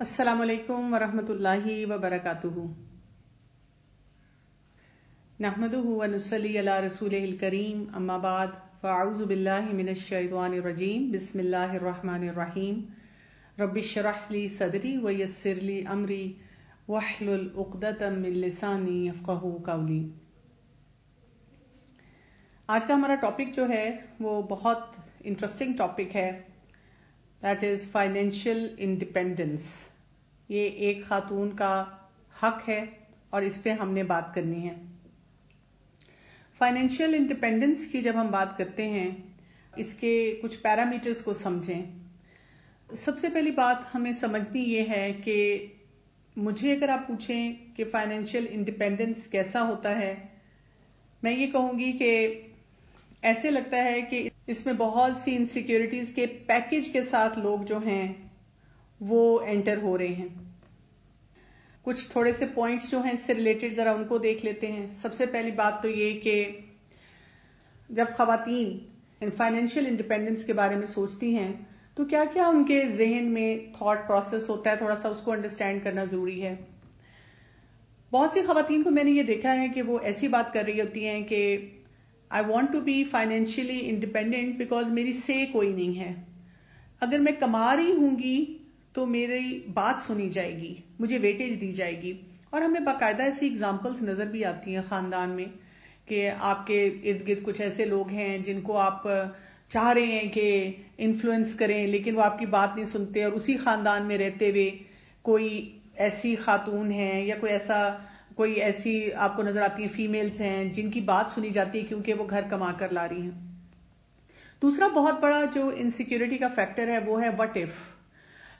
السلام علیکم ورحمۃ اللہ وبرکاتہ. نحمده ونصلی علی رسولہ الکریم، اما بعد فاعوذ باللہ من الشیطان الرجیم. بسم اللہ الرحمن الرحیم. رب اشرح لی صدری ویسر لی امری واحلل عقدۃ من لسانی یفقہوا قولی. آج کا ہمارا ٹاپک جو ہے وہ بہت انٹرسٹنگ ٹاپک ہے. That is financial independence. یہ ایک خاتون کا حق ہے اور اس پہ ہم نے بات کرنی ہے. فائنینشیل انڈیپینڈنس کی جب ہم بات کرتے ہیں، اس کے کچھ پیرامیٹرز کو سمجھیں. سب سے پہلی بات ہمیں سمجھنی یہ ہے کہ مجھے اگر آپ پوچھیں کہ فائنینشیل انڈیپینڈنس کیسا ہوتا ہے، میں یہ کہوں گی کہ ایسے لگتا ہے کہ اس میں بہت سی انسیکیورٹیز کے پیکج کے ساتھ لوگ جو ہیں وہ انٹر ہو رہے ہیں. کچھ تھوڑے سے پوائنٹس جو ہیں اس سے ریلیٹڈ ذرا ان کو دیکھ لیتے ہیں. سب سے پہلی بات تو یہ کہ جب خواتین فائنینشیل انڈیپینڈنس کے بارے میں سوچتی ہیں تو کیا کیا ان کے ذہن میں تھاٹ پروسیس ہوتا ہے، تھوڑا سا اس کو انڈرسٹینڈ کرنا ضروری ہے. بہت سی خواتین کو میں نے یہ دیکھا ہے کہ وہ ایسی بات کر رہی ہوتی ہیں کہ I want to be financially independent because میری سے کوئی نہیں ہے. اگر میں کما رہی ہوں گی تو میری بات سنی جائے گی، مجھے ویٹیج دی جائے گی. اور ہمیں باقاعدہ ایسی اگزامپلس نظر بھی آتی ہیں خاندان میں کہ آپ کے ارد گرد کچھ ایسے لوگ ہیں جن کو آپ چاہ رہے ہیں کہ انفلوئنس کریں، لیکن وہ آپ کی بات نہیں سنتے. اور اسی خاندان میں رہتے ہوئے کوئی ایسی خاتون ہیں یا کوئی ایسی آپ کو نظر آتی ہیں فیمیلز ہیں جن کی بات سنی جاتی ہے کیونکہ وہ گھر کما کر لا رہی ہیں. دوسرا بہت بڑا جو انسیکیورٹی کا فیکٹر ہے وہ ہے وٹ ایف.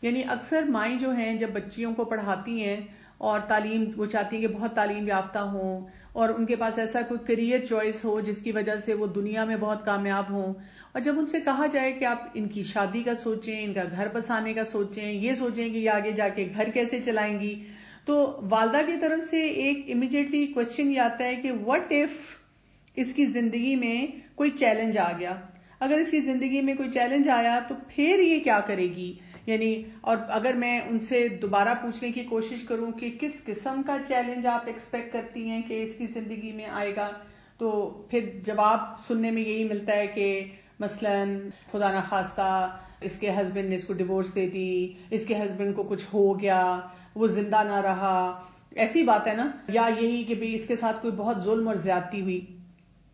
یعنی اکثر مائیں جو ہیں جب بچیوں کو پڑھاتی ہیں اور تعلیم وہ چاہتی ہیں کہ بہت تعلیم یافتہ ہوں اور ان کے پاس ایسا کوئی کریئر چوائس ہو جس کی وجہ سے وہ دنیا میں بہت کامیاب ہوں، اور جب ان سے کہا جائے کہ آپ ان کی شادی کا سوچیں، ان کا گھر بسانے کا سوچیں، یہ سوچیں کہ یہ آگے جا کے گھر کیسے چلائیں گی، تو والدہ کی طرف سے ایک امیڈیٹلی کوشچن یہ آتا ہے کہ وٹ ایف اس کی زندگی میں کوئی چیلنج آ گیا. اگر اس کی زندگی میں کوئی چیلنج آیا تو پھر یہ کیا کرے گی. یعنی اور اگر میں ان سے دوبارہ پوچھنے کی کوشش کروں کہ کس قسم کا چیلنج آپ ایکسپیکٹ کرتی ہیں کہ اس کی زندگی میں آئے گا، تو پھر جواب سننے میں یہی ملتا ہے کہ مثلا خدا نخواستہ اس کے ہسبینڈ نے اس کو ڈیورس دے دی، اس کے ہسبینڈ کو کچھ ہو گیا، وہ زندہ نہ رہا. ایسی بات ہے نا. یا یہی کہ بھی اس کے ساتھ کوئی بہت ظلم اور زیادتی ہوئی.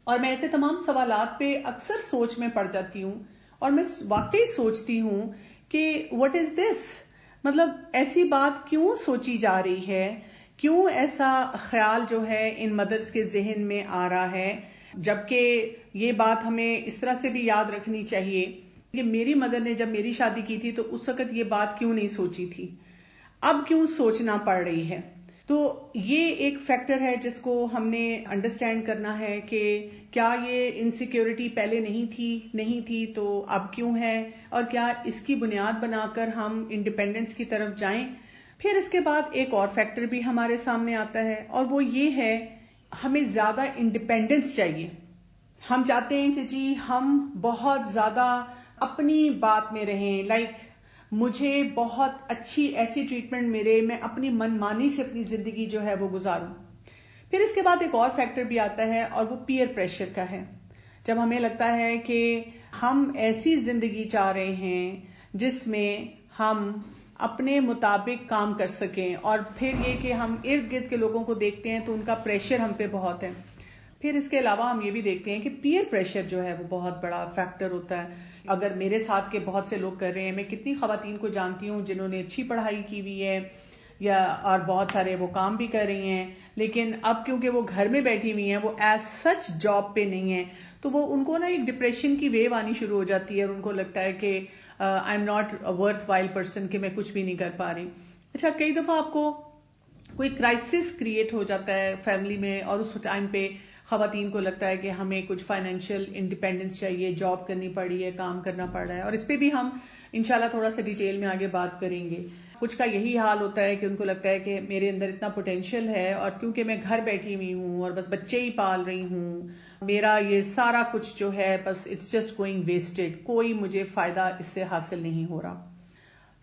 اور میں ایسے تمام سوالات پہ اکثر سوچ میں پڑ جاتی ہوں اور میں واقعی سوچتی ہوں کہ what is this؟ مطلب ایسی بات کیوں سوچی جا رہی ہے، کیوں ایسا خیال جو ہے ان مدرس کے ذہن میں آ رہا ہے، جبکہ یہ بات ہمیں اس طرح سے بھی یاد رکھنی چاہیے کہ میری مدر نے جب میری شادی کی تھی تو اس وقت یہ بات کیوں نہیں سوچی تھی، اب کیوں سوچنا پڑ رہی ہے. تو یہ ایک فیکٹر ہے جس کو ہم نے انڈرسٹینڈ کرنا ہے کہ کیا یہ انسیکیورٹی پہلے نہیں تھی تو اب کیوں ہے، اور کیا اس کی بنیاد بنا کر ہم انڈیپینڈنس کی طرف جائیں. پھر اس کے بعد ایک اور فیکٹر بھی ہمارے سامنے آتا ہے اور وہ یہ ہے ہمیں زیادہ انڈیپینڈنس چاہیے. ہم چاہتے ہیں کہ جی ہم بہت زیادہ اپنی بات میں رہیں، لائک مجھے بہت اچھی ایسی ٹریٹمنٹ ملے، میں اپنی من مانی سے اپنی زندگی جو ہے وہ گزاروں. پھر اس کے بعد ایک اور فیکٹر بھی آتا ہے اور وہ پیئر پریشر کا ہے. جب ہمیں لگتا ہے کہ ہم ایسی زندگی چاہ رہے ہیں جس میں ہم اپنے مطابق کام کر سکیں، اور پھر یہ کہ ہم ارد گرد کے لوگوں کو دیکھتے ہیں تو ان کا پریشر ہم پہ بہت ہے. پھر اس کے علاوہ ہم یہ بھی دیکھتے ہیں کہ پیئر پریشر جو ہے وہ بہت بڑا فیکٹر ہوتا ہے. اگر میرے ساتھ کے بہت سے لوگ کر رہے ہیں، میں کتنی خواتین کو جانتی ہوں جنہوں نے اچھی پڑھائی کی ہوئی ہے یا اور بہت سارے وہ کام بھی کر رہی ہیں، لیکن اب کیونکہ وہ گھر میں بیٹھی ہوئی ہیں، وہ ایز سچ جاب پہ نہیں ہیں، تو وہ ان کو نا ایک ڈپریشن کی ویو آنی شروع ہو جاتی ہے اور ان کو لگتا ہے کہ I am not worth while person, کہ میں کچھ بھی نہیں کر پا رہی. اچھا، کئی دفعہ آپ کو کوئی کرائسس کریٹ ہو جاتا ہے فیملی میں اور اس ٹائم پہ خواتین کو لگتا ہے کہ ہمیں کچھ فائنینشیل انڈیپینڈنس چاہیے، جاب کرنی پڑی ہے، کام کرنا پڑ رہا ہے، اور اس پہ بھی ہم انشاءاللہ تھوڑا سا ڈیٹیل میں آگے بات کریں گے. کچھ کا یہی حال ہوتا ہے کہ ان کو لگتا ہے کہ میرے اندر اتنا پوٹینشیل ہے اور کیونکہ میں گھر بیٹھی ہوئی ہوں اور بس بچے ہی پال رہی ہوں، میرا یہ سارا کچھ جو ہے بس اٹس جسٹ گوئنگ ویسٹڈ، کوئی مجھے فائدہ اس سے حاصل نہیں ہو رہا.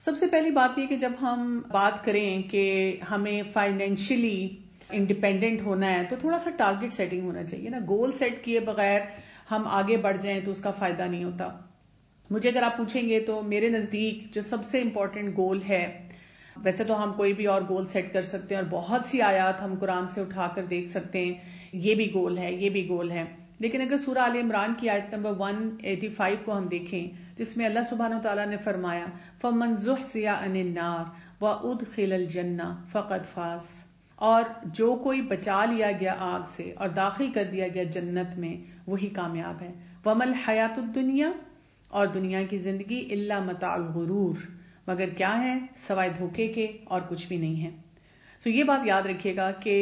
سب سے پہلی بات یہ کہ جب ہم بات کریں کہ ہمیں فائنینشلی انڈیپینڈنٹ ہونا ہے تو تھوڑا سا ٹارگٹ سیٹنگ ہونا چاہیے نا. گول سیٹ کیے بغیر ہم آگے بڑھ جائیں تو اس کا فائدہ نہیں ہوتا. مجھے اگر آپ پوچھیں گے تو میرے نزدیک جو سب سے امپورٹنٹ گول ہے، ویسے تو ہم کوئی بھی اور گول سیٹ کر سکتے ہیں اور بہت سی آیات ہم قرآن سے اٹھا کر دیکھ سکتے ہیں، یہ بھی گول ہے، یہ بھی گول ہے. لیکن اگر سورہ آل عمران کی آیت نمبر 185 کو ہم دیکھیں جس میں اللہ سبحانہ وتعالیٰ نے فرمایا فَمَنْ زُحْزِحَ عَنِ النَّارِ وَأُدْخِلَ الْجَنَّةَ فَقَدْ فَازَ، اور جو کوئی بچا لیا گیا آگ سے اور داخل کر دیا گیا جنت میں وہی کامیاب ہے. وَمَا الْحَيَاةُ الدُّنْيَا، اور دنیا کی زندگی الا متاع الغرور، مگر کیا ہے سوائے دھوکے کے اور کچھ بھی نہیں ہے. تو یہ بات یاد رکھیے گا کہ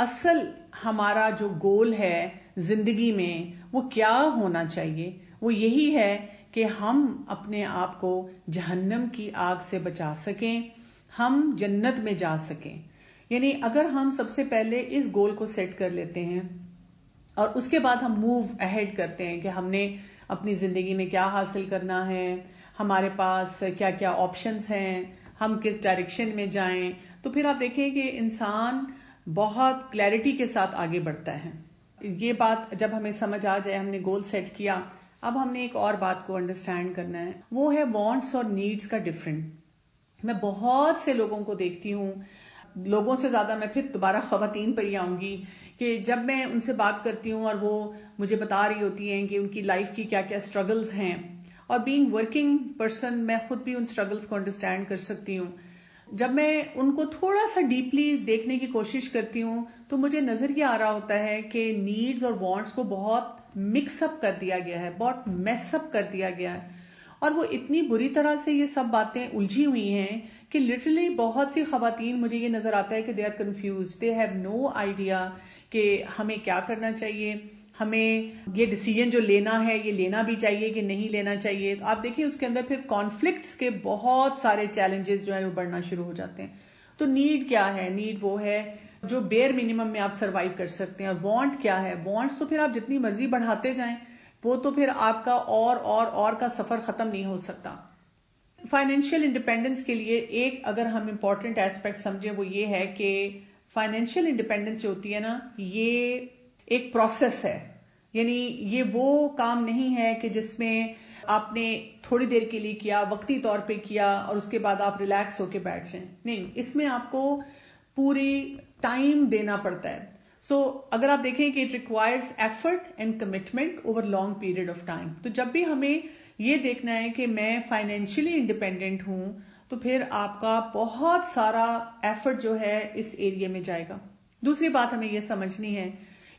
اصل ہمارا جو گول ہے زندگی میں وہ کیا ہونا چاہیے، وہ یہی ہے کہ ہم اپنے آپ کو جہنم کی آگ سے بچا سکیں، ہم جنت میں جا سکیں. یعنی اگر ہم سب سے پہلے اس گول کو سیٹ کر لیتے ہیں اور اس کے بعد ہم موو اہیڈ کرتے ہیں کہ ہم نے اپنی زندگی میں کیا حاصل کرنا ہے، ہمارے پاس کیا کیا آپشنز ہیں، ہم کس ڈائریکشن میں جائیں، تو پھر آپ دیکھیں کہ انسان بہت کلیئرٹی کے ساتھ آگے بڑھتا ہے. یہ بات جب ہمیں سمجھ آ جائے، ہم نے گول سیٹ کیا، اب ہم نے ایک اور بات کو انڈرسٹینڈ کرنا ہے، وہ ہے وانٹس اور نیڈس کا ڈفرنٹ. میں بہت سے لوگوں کو دیکھتی ہوں، لوگوں سے زیادہ میں پھر دوبارہ خواتین پر ہی آؤں گی، کہ جب میں ان سے بات کرتی ہوں اور وہ مجھے بتا رہی ہوتی ہیں کہ ان کی لائف کی کیا کیا اسٹرگلز ہیں، اور بینگ ورکنگ پرسن میں خود بھی ان اسٹرگلز کو انڈرسٹینڈ کر سکتی ہوں. جب میں ان کو تھوڑا سا ڈیپلی دیکھنے کی کوشش کرتی ہوں تو مجھے نظر یہ آ رہا ہوتا ہے کہ نیڈز اور وانٹس کو بہت مکس اپ کر دیا گیا ہے، بہت میس اپ کر دیا گیا ہے، اور وہ اتنی بری طرح سے یہ سب باتیں الجھی ہوئی ہیں کہ لٹرلی بہت سی خواتین مجھے یہ نظر آتا ہے کہ they are confused, they have no idea کہ ہمیں کیا کرنا چاہیے، ہمیں یہ ڈیسیجن جو لینا ہے یہ لینا بھی چاہیے کہ نہیں لینا چاہیے. آپ دیکھیں اس کے اندر پھر کانفلکٹس کے بہت سارے چیلنجز جو ہیں وہ بڑھنا شروع ہو جاتے ہیں. تو نیڈ کیا ہے؟ نیڈ وہ ہے جو بیئر منیمم میں آپ سروائیو کر سکتے ہیں. اور وانٹ کیا ہے؟ وانٹس تو پھر آپ جتنی مرضی بڑھاتے جائیں، وہ تو پھر آپ کا اور کا سفر ختم نہیں ہو سکتا. فائنینشیل انڈیپینڈنس کے لیے ایک اگر ہم امپورٹنٹ ایسپیکٹ سمجھیں وہ یہ ہے کہ فائنینشیل انڈیپینڈنس جو ہوتی ہے نا، یہ ایک پروسیس ہے. یعنی یہ وہ کام نہیں ہے کہ جس میں آپ نے تھوڑی دیر کے لیے کیا، وقتی طور پہ کیا اور اس کے بعد آپ ریلیکس ہو کے بیٹھ جائیں. نہیں، اس میں آپ کو پوری ٹائم دینا پڑتا ہے. سو اگر آپ دیکھیں کہ it requires effort and commitment over long period of time. تو جب بھی ہمیں یہ دیکھنا ہے کہ میں فائنینشلی انڈیپینڈنٹ ہوں تو پھر آپ کا بہت سارا ایفرٹ جو ہے اس ایریا میں جائے گا. دوسری بات ہمیں یہ سمجھنی ہے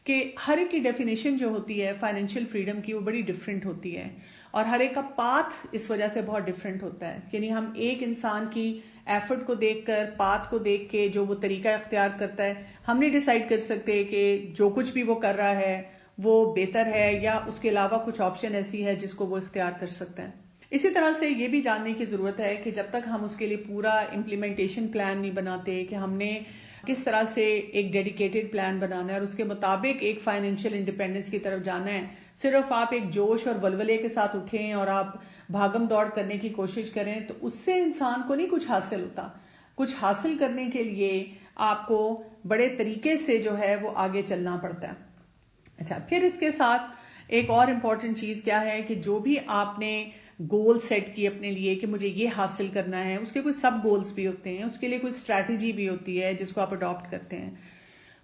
کہ ہر ایک کی ڈیفینیشن جو ہوتی ہے فائنینشیل فریڈم کی وہ بڑی ڈفرینٹ ہوتی ہے، اور ہر ایک کا پاتھ اس وجہ سے بہت ڈفرینٹ ہوتا ہے. یعنی ہم ایک انسان کی ایفرٹ کو دیکھ کر، پاتھ کو دیکھ کے جو وہ طریقہ اختیار کرتا ہے، ہم نہیں ڈیسائیڈ کر سکتے کہ جو کچھ بھی وہ کر رہا ہے وہ بہتر ہے یا اس کے علاوہ کچھ آپشن ایسی ہے جس کو وہ اختیار کر سکتا ہے. اسی طرح سے یہ بھی جاننے کی ضرورت ہے کہ جب تک ہم اس کے لیے پورا امپلیمنٹیشن پلان نہیں بناتے کہ ہم نے کس طرح سے ایک ڈیڈیکیٹڈ پلان بنانا ہے اور اس کے مطابق ایک فائنینشیل انڈیپینڈنس کی طرف جانا ہے، صرف آپ ایک جوش اور ولولے کے ساتھ اٹھیں اور آپ بھاگم دوڑ کرنے کی کوشش کریں تو اس سے انسان کو نہیں کچھ حاصل ہوتا. کچھ حاصل کرنے کے لیے آپ کو بڑے طریقے سے جو ہے وہ آگے چلنا پڑتا ہے. اچھا، پھر اس کے ساتھ ایک اور امپورٹنٹ چیز کیا ہے کہ جو بھی آپ نے گول سیٹ کی اپنے لیے کہ مجھے یہ حاصل کرنا ہے، اس کے کوئی سب گولز بھی ہوتے ہیں، اس کے لیے کوئی اسٹریٹجی بھی ہوتی ہے جس کو آپ اڈاپٹ کرتے ہیں.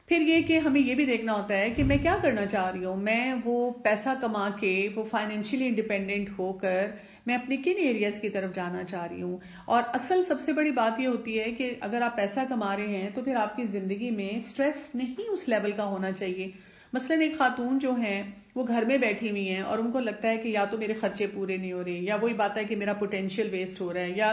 پھر یہ کہ ہمیں یہ بھی دیکھنا ہوتا ہے کہ میں کیا کرنا چاہ رہی ہوں، میں وہ پیسہ کما کے، وہ فائنینشیلی انڈیپینڈنٹ ہو کر میں اپنے کن ایریاز کی طرف جانا چاہ رہی ہوں. اور اصل سب سے بڑی بات یہ ہوتی ہے کہ اگر آپ پیسہ کما رہے ہیں تو پھر آپ کی زندگی میں سٹریس نہیں اس لیول کا ہونا چاہیے. مثلاً ایک خاتون جو ہیں وہ گھر میں بیٹھی ہوئی ہیں اور ان کو لگتا ہے کہ یا تو میرے خرچے پورے نہیں ہو رہے، یا وہی بات ہے کہ میرا پوٹینشیل ویسٹ ہو رہا ہے، یا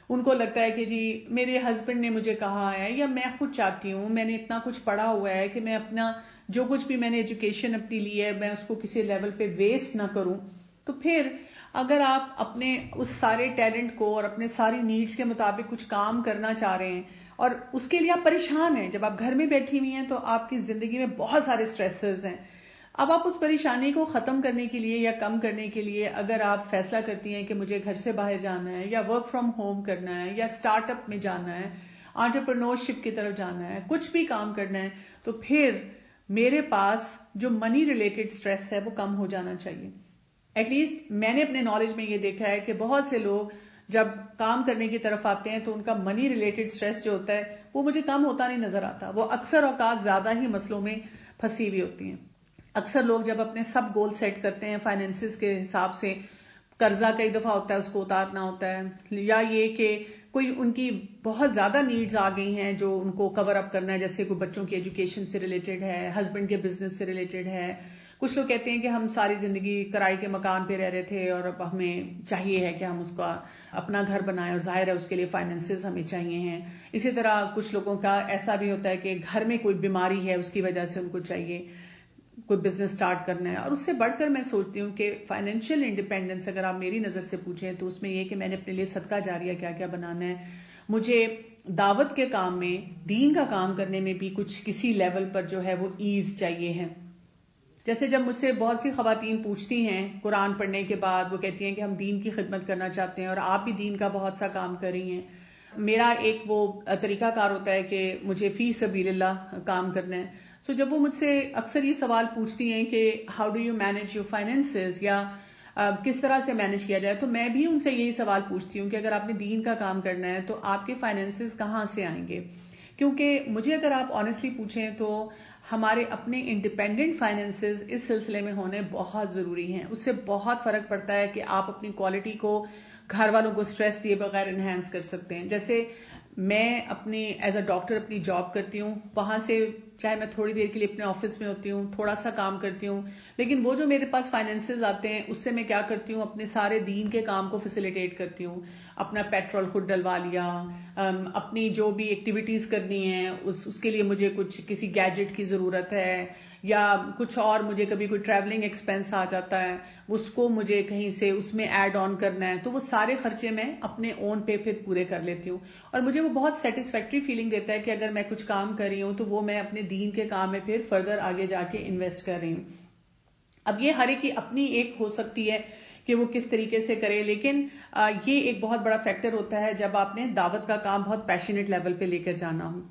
ان کو لگتا ہے کہ جی میرے ہسبینڈ نے مجھے کہا ہے، یا میں خود چاہتی ہوں، میں نے اتنا کچھ پڑھا ہوا ہے کہ میں اپنا جو کچھ بھی میں نے ایجوکیشن اپنی لی ہے میں اس کو کسی لیول پہ ویسٹ نہ کروں. تو پھر اگر آپ اپنے اس سارے ٹیلنٹ کو اور اپنے ساری نیڈز کے مطابق کچھ کام کرنا چاہ رہے ہیں اور اس کے لیے آپ پریشان ہیں، جب آپ گھر میں بیٹھی ہوئی ہیں تو آپ کی زندگی میں بہت سارے سٹریسرز ہیں، اب آپ اس پریشانی کو ختم کرنے کے لیے یا کم کرنے کے لیے اگر آپ فیصلہ کرتی ہیں کہ مجھے گھر سے باہر جانا ہے یا ورک فرام ہوم کرنا ہے یا اسٹارٹ اپ میں جانا ہے، انٹرپرنورشپ کی طرف جانا ہے، کچھ بھی کام کرنا ہے، تو پھر میرے پاس جو منی ریلیٹڈ سٹریس ہے وہ کم ہو جانا چاہیے. ایٹ لیسٹ میں نے اپنے نالج میں یہ دیکھا ہے کہ بہت سے لوگ جب کام کرنے کی طرف آتے ہیں تو ان کا منی ریلیٹڈ سٹریس جو ہوتا ہے وہ مجھے کم ہوتا نہیں نظر آتا. وہ اکثر اوقات زیادہ ہی مسئلوں میں پھنسی ہوئی ہوتی ہیں. اکثر لوگ جب اپنے سب گول سیٹ کرتے ہیں فائنینسز کے حساب سے، قرضہ کئی دفعہ ہوتا ہے اس کو اتارنا ہوتا ہے، یا یہ کہ کوئی ان کی بہت زیادہ نیڈز آ گئی ہیں جو ان کو کور اپ کرنا ہے، جیسے کوئی بچوں کی ایجوکیشن سے ریلیٹڈ ہے، ہسبینڈ کے بزنس سے ریلیٹڈ ہے. کچھ لوگ کہتے ہیں کہ ہم ساری زندگی کرائے کے مکان پہ رہ رہے تھے اور اب ہمیں چاہیے ہے کہ ہم اس کا اپنا گھر بنائیں، اور ظاہر ہے اس کے لیے فائنینسز ہمیں چاہیے ہیں. اسی طرح کچھ لوگوں کا ایسا بھی ہوتا ہے کہ گھر میں کوئی بیماری ہے اس کی وجہ سے ان کو چاہیے کوئی بزنس سٹارٹ کرنا ہے. اور اس سے بڑھ کر میں سوچتی ہوں کہ فائنینشیل انڈیپینڈنس اگر آپ میری نظر سے پوچھیں تو اس میں یہ کہ میں نے اپنے لیے صدقہ جاریہ کیا کیا بنانا ہے. مجھے دعوت کے کام میں، دین کا کام کرنے میں بھی کچھ کسی لیول پر جو ہے وہ ایز چاہیے ہے. جیسے جب مجھ سے بہت سی خواتین پوچھتی ہیں قرآن پڑھنے کے بعد، وہ کہتی ہیں کہ ہم دین کی خدمت کرنا چاہتے ہیں اور آپ بھی دین کا بہت سا کام کر رہی ہیں. میرا ایک وہ طریقہ کار ہوتا ہے کہ مجھے فی سبیل اللہ کام کرنا ہے. سو جب وہ مجھ سے اکثر یہ سوال پوچھتی ہیں کہ how do you manage your finances, یا کس طرح سے مینج کیا جائے، تو میں بھی ان سے یہی سوال پوچھتی ہوں کہ اگر آپ نے دین کا کام کرنا ہے تو آپ کے فائنینسز کہاں سے آئیں گے. کیونکہ مجھے اگر آپ آنیسٹلی پوچھیں تو ہمارے اپنے انڈیپینڈنٹ فائنینسز اس سلسلے میں ہونے بہت ضروری ہیں. اس سے بہت فرق پڑتا ہے کہ آپ اپنی کوالٹی کو گھر والوں کو سٹریس دیے بغیر انہینس کر سکتے ہیں. جیسے میں اپنی ایز اے ڈاکٹر اپنی جاب کرتی ہوں، وہاں سے چاہے میں تھوڑی دیر کے لیے اپنے آفس میں ہوتی ہوں، تھوڑا سا کام کرتی ہوں، لیکن وہ جو میرے پاس فائنینسز آتے ہیں اس سے میں کیا کرتی ہوں، اپنے سارے دین کے کام کو فیسیلیٹیٹ کرتی ہوں. اپنا پیٹرول خود ڈلوا لیا، اپنی جو بھی ایکٹیویٹیز کرنی ہیں اس کے لیے مجھے کچھ کسی گیجٹ کی ضرورت ہے، یا کچھ اور مجھے کبھی کوئی ٹریولنگ ایکسپینس آ جاتا ہے اس کو مجھے کہیں سے اس میں ایڈ آن کرنا ہے، تو وہ سارے خرچے میں اپنے اون پہ پھر پورے کر لیتی ہوں. اور مجھے وہ بہت سیٹسفیکٹری فیلنگ دیتا ہے کہ اگر میں کچھ کام کر رہی ہوں تو وہ میں اپنے دین کے کام میں پھر فردر آگے جا کے انویسٹ کر رہی ہوں. اب یہ ہر ایک کی اپنی ایک ہو سکتی ہے کہ وہ کس طریقے سے کرے، لیکن یہ ایک بہت بڑا فیکٹر ہوتا ہے جب آپ نے دعوت کا کام بہت پیشنیٹ لیول پہ لے کر جانا ہو.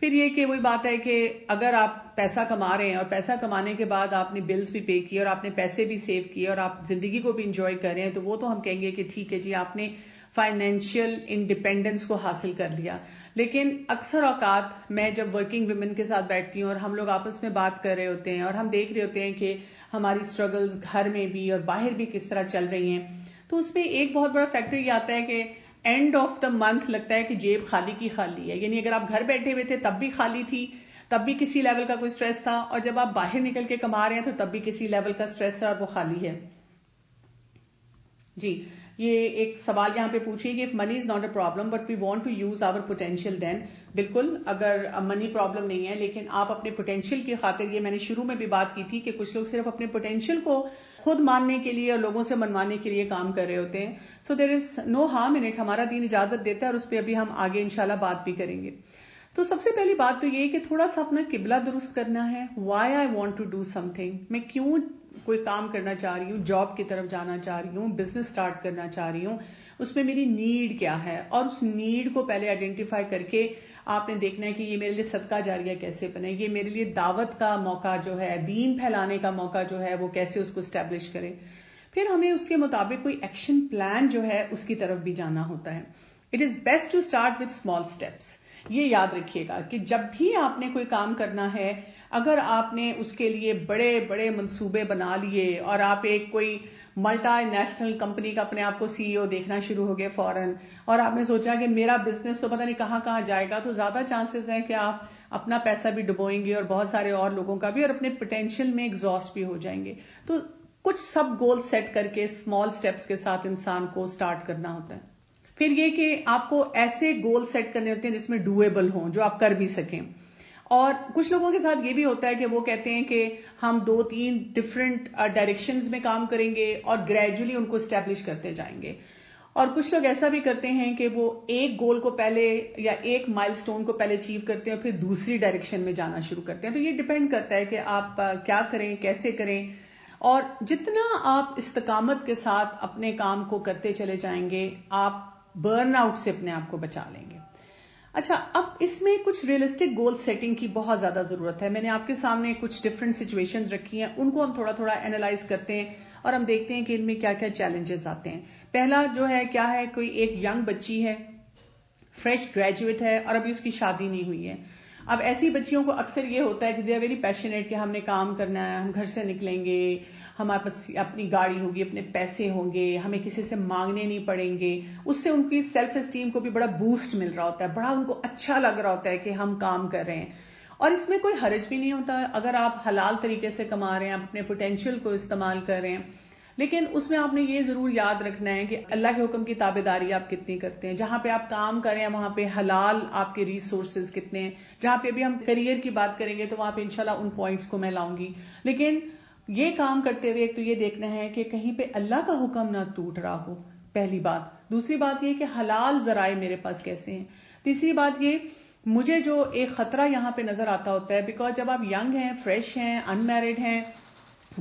پھر یہ کہ وہی بات ہے کہ اگر آپ پیسہ کما رہے ہیں اور پیسہ کمانے کے بعد آپ نے بلز بھی پے کیے اور آپ نے پیسے بھی سیو کیے اور آپ زندگی کو بھی انجوائے کر رہے ہیں، تو وہ تو ہم کہیں گے کہ ٹھیک ہے جی آپ نے فائنینشیل انڈیپینڈنس کو حاصل کر لیا. لیکن اکثر اوقات میں جب ورکنگ ویمن کے ساتھ بیٹھتی ہوں اور ہم لوگ آپس میں بات کر رہے ہوتے ہیں اور ہم دیکھ رہے ہوتے ہیں کہ ہماری سٹرگلز گھر میں بھی اور باہر بھی کس طرح چل رہی ہیں، تو اس میں ایک بہت بڑا فیکٹر یہ آتا ہے کہ اینڈ آف دا منتھ لگتا ہے کہ جیب خالی کی خالی ہے. یعنی اگر آپ گھر بیٹھے ہوئے تھے تب بھی خالی تھی، تب بھی کسی لیول کا کوئی سٹریس تھا، اور جب آپ باہر نکل کے کما رہے ہیں تو تب بھی کسی لیول کا سٹریس ہے اور وہ خالی ہے. جی یہ ایک سوال یہاں پہ پوچھیے کہ if money is not a problem but we want to use our potential then. بالکل، اگر منی پرابلم نہیں ہے لیکن آپ اپنے پوٹینشیل کی خاطر، یہ میں نے شروع میں بھی بات کی تھی کہ کچھ لوگ صرف اپنے پوٹینشیل کو خود ماننے کے لیے اور لوگوں سے منوانے کے لیے کام کر رہے ہوتے ہیں. سو دیر از نو ہارم ان اٹ. ہمارا دین اجازت دیتا ہے اور اس پہ ابھی ہم آگے انشاءاللہ بات بھی کریں گے. تو سب سے پہلی بات تو یہ کہ تھوڑا سا اپنا قبلہ درست کرنا ہے. Why I want to do something, میں کیوں کوئی کام کرنا چاہ رہی ہوں، جاب کی طرف جانا چاہ رہی ہوں، بزنس سٹارٹ کرنا چاہ رہی ہوں، اس میں میری نیڈ کیا ہے، اور اس نیڈ کو پہلے آئیڈینٹیفائی کر کے آپ نے دیکھنا ہے کہ یہ میرے لیے صدقہ جاریہ کیسے بنے، یہ میرے لیے دعوت کا موقع جو ہے، دین پھیلانے کا موقع جو ہے وہ کیسے اس کو اسٹیبلش کرے. پھر ہمیں اس کے مطابق کوئی ایکشن پلان جو ہے اس کی طرف بھی جانا ہوتا ہے. It is best to start with small steps. یہ یاد رکھیے گا کہ جب بھی آپ نے کوئی کام کرنا ہے، اگر آپ نے اس کے لیے بڑے بڑے منصوبے بنا لیے اور آپ ایک کوئی ملٹی نیشنل کمپنی کا اپنے آپ کو سی او دیکھنا شروع ہو گئے فوراً، اور آپ نے سوچا کہ میرا بزنس تو پتہ نہیں کہاں کہاں جائے گا، تو زیادہ چانسز ہیں کہ آپ اپنا پیسہ بھی ڈبوئیں گے اور بہت سارے اور لوگوں کا بھی، اور اپنے پوٹینشیل میں ایگزاسٹ بھی ہو جائیں گے. تو کچھ سب گول سیٹ کر کے اسمال اسٹیپس کے ساتھ انسان کو اسٹارٹ کرنا ہوتا ہے. پھر یہ کہ آپ کو ایسے گول سیٹ کرنے ہوتے ہیں جس میں ڈویبل ہوں، جو آپ کر بھی سکیں. اور کچھ لوگوں کے ساتھ یہ بھی ہوتا ہے کہ وہ کہتے ہیں کہ ہم 2-3 ڈفرینٹ ڈائریکشنز میں کام کریں گے اور گریجولی ان کو اسٹیبلش کرتے جائیں گے. اور کچھ لوگ ایسا بھی کرتے ہیں کہ وہ ایک گول کو پہلے یا ایک مائل سٹون کو پہلے اچیو کرتے ہیں اور پھر دوسری ڈائریکشن میں جانا شروع کرتے ہیں. تو یہ ڈیپینڈ کرتا ہے کہ آپ کیا کریں, کیسے کریں, اور جتنا آپ استقامت کے ساتھ اپنے کام کو کرتے چلے جائیں گے آپ برن آؤٹ سے اپنے آپ کو بچا لیں گے. اچھا, اب اس میں کچھ ریئلسٹک گول سیٹنگ کی بہت زیادہ ضرورت ہے. میں نے آپ کے سامنے کچھ ڈفرینٹ سچویشنز رکھی ہیں, ان کو ہم تھوڑا تھوڑا اینالائز کرتے ہیں اور ہم دیکھتے ہیں کہ ان میں کیا کیا چیلنجز آتے ہیں. پہلا جو ہے کیا ہے, کوئی ایک ینگ بچی ہے, فریش گریجویٹ ہے اور ابھی اس کی شادی نہیں ہوئی ہے. اب ایسی بچیوں کو اکثر یہ ہوتا ہے کہ دے آر ویری پیشنیٹ کہ ہم نے کام کرنا ہے, ہم گھر سے نکلیں گے, ہمارے پاس اپنی گاڑی ہوگی, اپنے پیسے ہوں گے, ہمیں کسی سے مانگنے نہیں پڑیں گے. اس سے ان کی سیلف اسٹیم کو بھی بڑا بوسٹ مل رہا ہوتا ہے, بڑا ان کو اچھا لگ رہا ہوتا ہے کہ ہم کام کر رہے ہیں. اور اس میں کوئی حرج بھی نہیں ہوتا اگر آپ حلال طریقے سے کما رہے ہیں, آپ اپنے پوٹینشیل کو استعمال کر رہے ہیں. لیکن اس میں آپ نے یہ ضرور یاد رکھنا ہے کہ اللہ کے حکم کی تابعداری آپ کتنی کرتے ہیں. جہاں پہ آپ کام کریں وہاں پہ حلال آپ کے ریسورسز کتنے ہیں. جہاں پہ ابھی ہم کریئر کی بات کریں گے تو وہاں پہ انشاءاللہ ان پوائنٹس کو میں لاؤں گی. لیکن یہ کام کرتے ہوئے ایک تو یہ دیکھنا ہے کہ کہیں پہ اللہ کا حکم نہ ٹوٹ رہا ہو, پہلی بات. دوسری بات یہ کہ حلال ذرائع میرے پاس کیسے ہیں. تیسری بات یہ, مجھے جو ایک خطرہ یہاں پہ نظر آتا ہوتا ہے, بیکاز جب آپ ینگ ہیں, فریش ہیں, ان میرڈ ہیں,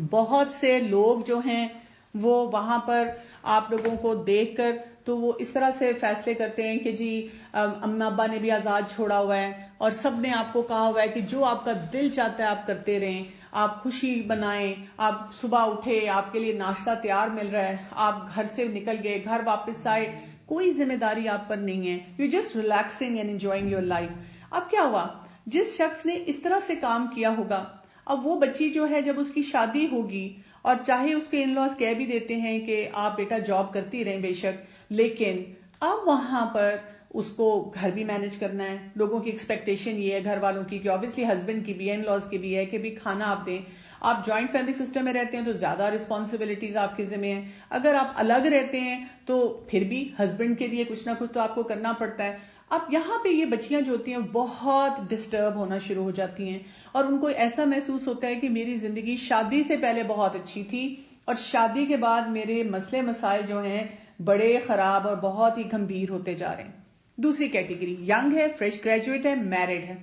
بہت سے لوگ جو ہیں وہ وہاں پر آپ لوگوں کو دیکھ کر تو وہ اس طرح سے فیصلے کرتے ہیں کہ جی امی ابا نے بھی آزاد چھوڑا ہوا ہے اور سب نے آپ کو کہا ہوا ہے کہ جو آپ کا دل چاہتا ہے آپ کرتے رہیں, آپ خوشی بنائیں, آپ صبح اٹھے آپ کے لیے ناشتہ تیار مل رہا ہے, آپ گھر سے نکل گئے, گھر واپس آئے, کوئی ذمہ داری آپ پر نہیں ہے, you just relaxing and enjoying your life. اب کیا ہوا, جس شخص نے اس طرح سے کام کیا ہوگا, اب وہ بچی جو ہے جب اس کی شادی ہوگی, اور چاہے اس کے ان لاز کہہ بھی دیتے ہیں کہ آپ بیٹا جاب کرتی رہیں بے شک, لیکن اب وہاں پر اس کو گھر بھی مینج کرنا ہے. لوگوں کی ایکسپیکٹیشن یہ ہے گھر والوں کی کہ obviously ہسبینڈ کی بھی ہے, ان لاز کی بھی ہے کہ بھی کھانا آپ دیں. آپ جوائنٹ فیملی سسٹم میں رہتے ہیں تو زیادہ رسپانسبلٹیز آپ کے ذمہ ہیں. اگر آپ الگ رہتے ہیں تو پھر بھی ہسبینڈ کے لیے کچھ نہ کچھ تو آپ کو کرنا پڑتا ہے. اب یہاں پہ یہ بچیاں جو ہوتی ہیں بہت ڈسٹرب ہونا شروع ہو جاتی ہیں اور ان کو ایسا محسوس ہوتا ہے کہ میری زندگی شادی سے پہلے بہت اچھی تھی اور شادی کے بعد میرے مسئلے مسائل جو ہیں بڑے خراب اور بہت ہی گمبھیر ہوتے جا رہے ہیں. دوسری کیٹیگری ینگ ہے, فریش گریجویٹ ہے, میرڈ ہے.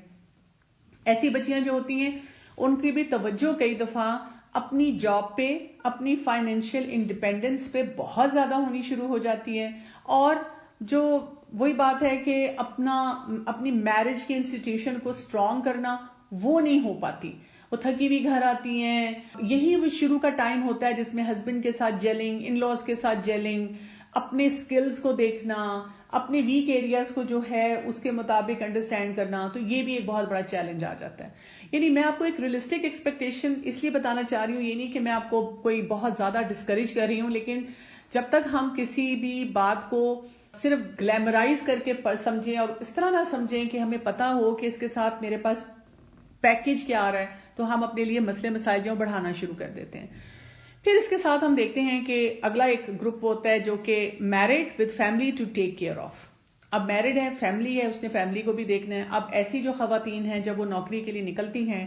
ایسی بچیاں جو ہوتی ہیں ان کی بھی توجہ کئی دفعہ اپنی جاب پہ, اپنی فائنینشیل انڈیپینڈنس پہ بہت زیادہ ہونی شروع ہو جاتی ہے, اور جو وہی بات ہے کہ اپنی میرج کے انسٹیٹیوشن کو اسٹرانگ کرنا وہ نہیں ہو پاتی. وہ تھکی ہوئی گھر آتی ہیں, یہی وہ شروع کا ٹائم ہوتا ہے جس میں ہسبینڈ کے ساتھ جیلنگ, ان لاز کے ساتھ جیلنگ, اپنے سکلز کو دیکھنا, اپنے ویک ایریاز کو جو ہے اس کے مطابق انڈرسٹینڈ کرنا, تو یہ بھی ایک بہت بڑا چیلنج آ جاتا ہے. یعنی میں آپ کو ایک ریئلسٹک ایکسپیکٹیشن اس لیے بتانا چاہ رہی ہوں, یہ نہیں کہ میں آپ کو کوئی بہت زیادہ ڈسکریج کر رہی ہوں, لیکن جب تک ہم کسی بھی بات کو صرف گلیمرائز کر کے سمجھیں اور اس طرح نہ سمجھیں کہ ہمیں پتا ہو کہ اس کے ساتھ میرے پاس پیکیج کیا آ رہا ہے, تو ہم اپنے لیے مسئلے مسائل جو بڑھانا شروع کر دیتے ہیں. پھر اس کے ساتھ ہم دیکھتے ہیں کہ اگلا ایک گروپ ہوتا ہے جو کہ married with family to take care of. اب میرڈ ہے, فیملی ہے, اس نے فیملی کو بھی دیکھنا ہے. اب ایسی جو خواتین ہیں جب وہ نوکری کے لیے نکلتی ہیں,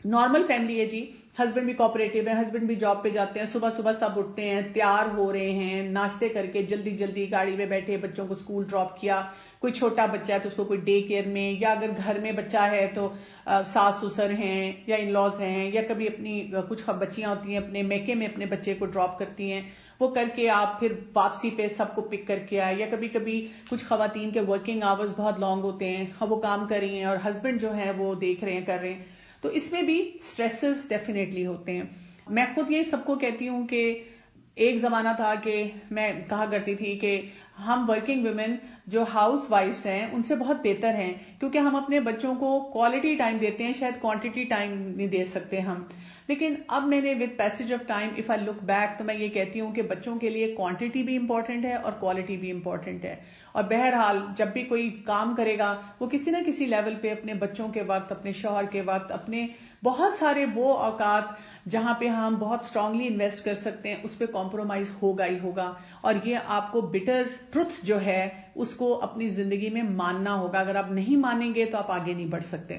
نارمل فیملی ہے جی, ہسبینڈ بھی کوآپریٹو ہے, ہسبینڈ بھی جاب پہ جاتے ہیں, صبح صبح سب اٹھتے ہیں, تیار ہو رہے ہیں, ناشتے کر کے جلدی جلدی گاڑی میں بیٹھے بچوں کو اسکول ڈراپ کیا. کوئی چھوٹا بچہ ہے تو اس کو کوئی ڈے کیئر میں, یا اگر گھر میں بچہ ہے تو ساس سسر ہیں یا ان لاز ہیں, یا کبھی اپنی کچھ بچیاں ہوتی ہیں اپنے میکے میں اپنے بچے کو ڈراپ کرتی ہیں, وہ کر کے آپ پھر واپسی پہ سب کو پک کر کے آئے. یا کبھی کبھی کچھ خواتین کے ورکنگ آورز بہت لانگ ہوتے ہیں, وہ کام کر رہی ہیں اور ہسبینڈ جو ہے وہ دیکھ رہے ہیں, کر رہے ہیں, تو اس میں بھی سٹریسز ڈیفینیٹلی ہوتے ہیں. میں خود یہ سب کو کہتی ہوں کہ ایک زمانہ تھا کہ میں کہا کرتی تھی کہ ہم ورکنگ ویمن جو ہاؤس وائفز ہیں ان سے بہت بہتر ہیں, کیونکہ ہم اپنے بچوں کو کوالٹی ٹائم دیتے ہیں, شاید کوانٹٹی ٹائم نہیں دے سکتے ہم. لیکن اب میں نے with passage of time if I look back تو میں یہ کہتی ہوں کہ بچوں کے لیے کوانٹٹی بھی امپورٹنٹ ہے اور کوالٹی بھی امپورٹنٹ ہے. اور بہرحال جب بھی کوئی کام کرے گا وہ کسی نہ کسی لیول پہ اپنے بچوں کے وقت, اپنے شوہر کے وقت, اپنے بہت سارے وہ اوقات جہاں پہ ہم بہت اسٹرانگلی انویسٹ کر سکتے ہیں اس پہ کمپرومائز ہوگا ہی ہوگا. اور یہ آپ کو بٹر ٹروتھ جو ہے اس کو اپنی زندگی میں ماننا ہوگا. اگر آپ نہیں مانیں گے تو آپ آگے نہیں بڑھ سکتے.